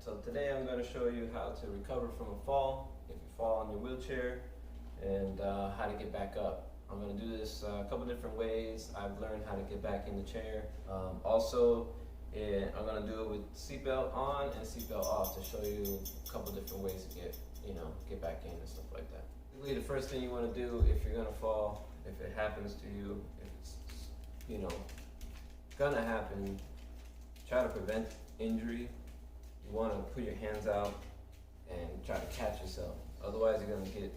so today I'm going to show you how to recover from a fall if you fall on your wheelchair, and how to get back up. I'm going to do this a couple different ways. I've learned how to get back in the chair. I'm going to do it with seatbelt on and seatbelt off to show you a couple different ways to get back in and stuff like that. Really, the first thing you want to do if you're going to fall, if it happens to you, if it's going to happen, try to prevent injury. You want to put your hands out and try to catch yourself. Otherwise, you're going to get,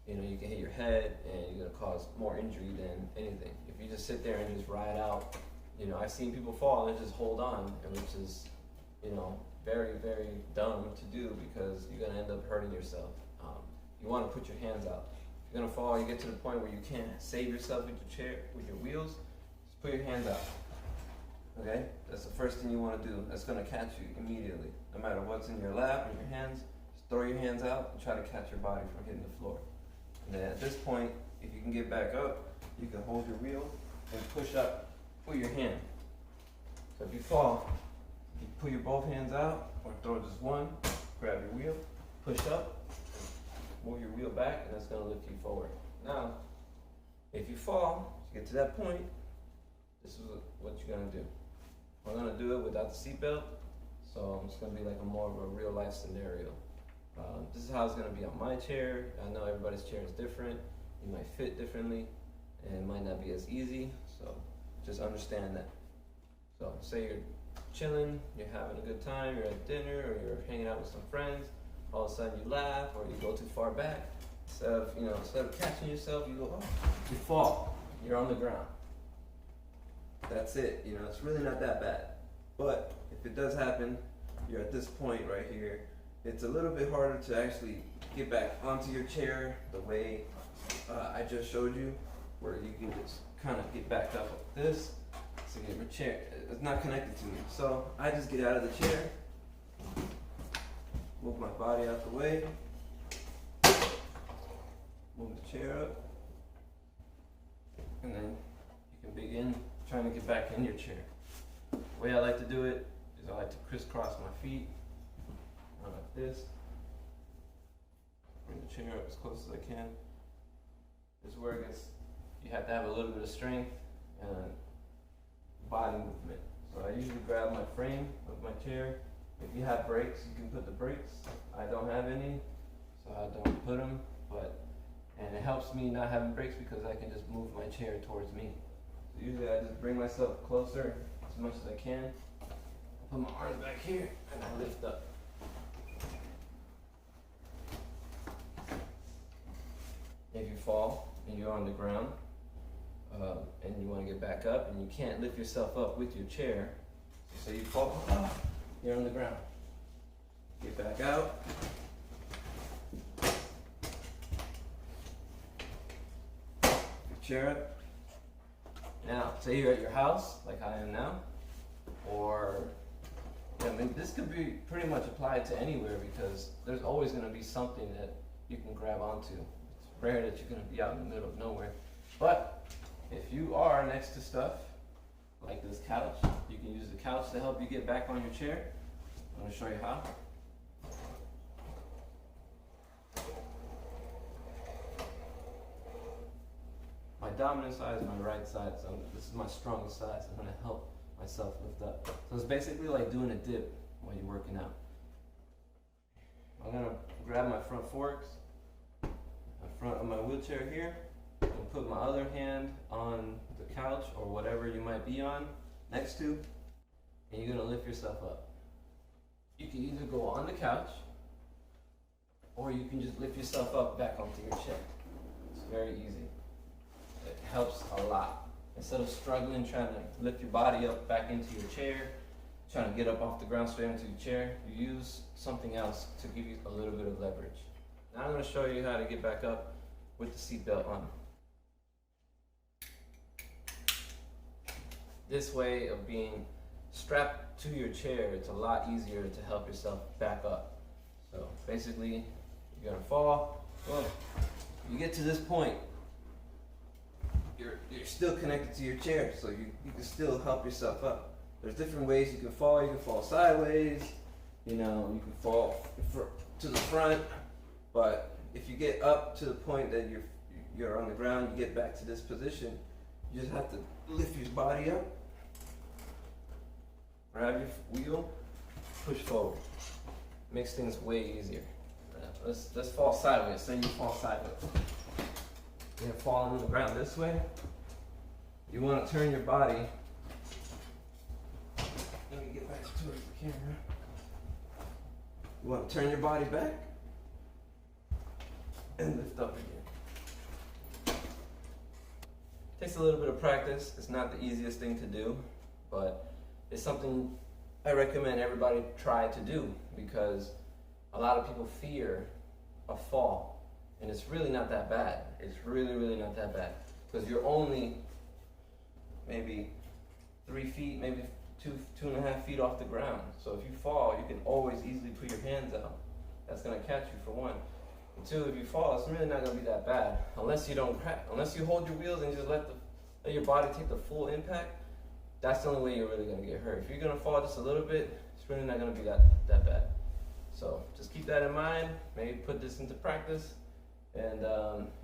you can hit your head and you're going to cause more injury than anything. If you just sit there and just ride out, I've seen people fall and just hold on, and which is, very, very dumb to do because you're going to end up hurting yourself. You want to put your hands out. If you're going to fall, you get to the point where you can't save yourself with your chair, with your wheels, just put your hands out. Okay? That's the first thing you want to do. That's going to catch you immediately. No matter what's in your lap or your hands, just throw your hands out and try to catch your body from hitting the floor. And then at this point, if you can get back up, you can hold your wheel and push up with your hand. So if you fall, you put your both hands out or throw just one, grab your wheel, push up, move your wheel back, and that's going to lift you forward. Now, if you fall, you get to that point, this is what you're going to do. I'm going to do it without the seatbelt, so it's going to be like more of a real life scenario. This is how it's going to be on my chair. I know everybody's chair is different. You might fit differently, and it might not be as easy, so just understand that. So say you're chilling, you're having a good time, you're at dinner, or you're hanging out with some friends, all of a sudden you laugh, or you go too far back. Instead of catching yourself, you go, you fall, you're on the ground. That's it, it's really not that bad. But if it does happen, you're at this point right here, it's a little bit harder to actually get back onto your chair the way I just showed you, where you can just kind of get back up like this. So get your chair, it's not connected to me. So I just get out of the chair, move my body out the way, move the chair up, and then you can begin trying to get back in your chair. The way I like to do it is I like to crisscross my feet, like this. Bring the chair up as close as I can. This is where it gets, you have to have a little bit of strength and body movement. So I usually grab my frame of my chair. If you have brakes, you can put the brakes. I don't have any, so I don't put them. And it helps me not having brakes because I can just move my chair towards me. So usually I just bring myself closer as much as I can. I put my arms back here and I lift up. If you fall and you're on the ground and you want to get back up and you can't lift yourself up with your chair, so you fall, you're on the ground. Get back out. Your chair up. Now, say you're at your house, like I am now, or this could be pretty much applied to anywhere because there's always going to be something that you can grab onto. It's rare that you're going to be out in the middle of nowhere. But if you are next to stuff, like this couch, you can use the couch to help you get back on your chair. I'm going to show you how. My dominant side is my right side, so this is my strongest side, so I'm going to help myself lift up. So it's basically like doing a dip while you're working out. I'm going to grab my front forks, the front of my wheelchair here, and put my other hand on the couch or whatever you might be on next to, and you're going to lift yourself up. You can either go on the couch, or you can just lift yourself up back onto your chair. It's very easy. It helps a lot. Instead of struggling trying to lift your body up back into your chair, trying to get up off the ground straight into your chair, you use something else to give you a little bit of leverage. Now I'm going to show you how to get back up with the seatbelt on. This way of being strapped to your chair, it's a lot easier to help yourself back up. So basically, you're going to fall. Well, you get to this point, you're still connected to your chair, so you can still help yourself up. There's different ways you can fall. You can fall sideways, You know, you can fall to the front, but if you get up to the point that you're on the ground, you get back to this position, you just have to lift your body up, grab your wheel, push forward. Makes things way easier. Let's fall sideways. Say you fall sideways. You're falling on the ground this way. You want to turn your body. Let me get back towards the camera. You want to turn your body back and lift up again. Takes a little bit of practice. It's not the easiest thing to do, but it's something I recommend everybody try to do, because a lot of people fear a fall, and it's really not that bad. It's really not that bad, because you're only maybe 3 feet, maybe 2.5 feet off the ground. So if you fall, you can always easily put your hands out. That's gonna catch you, for one. And two, if you fall, it's really not gonna be that bad, unless you don't crack. Unless you hold your wheels and you just let your body take the full impact. That's the only way you're really gonna get hurt. If you're gonna fall just a little bit, it's really not gonna be that bad. So just keep that in mind. Maybe put this into practice. And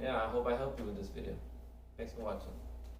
yeah, I hope I helped you with this video. Thanks for watching.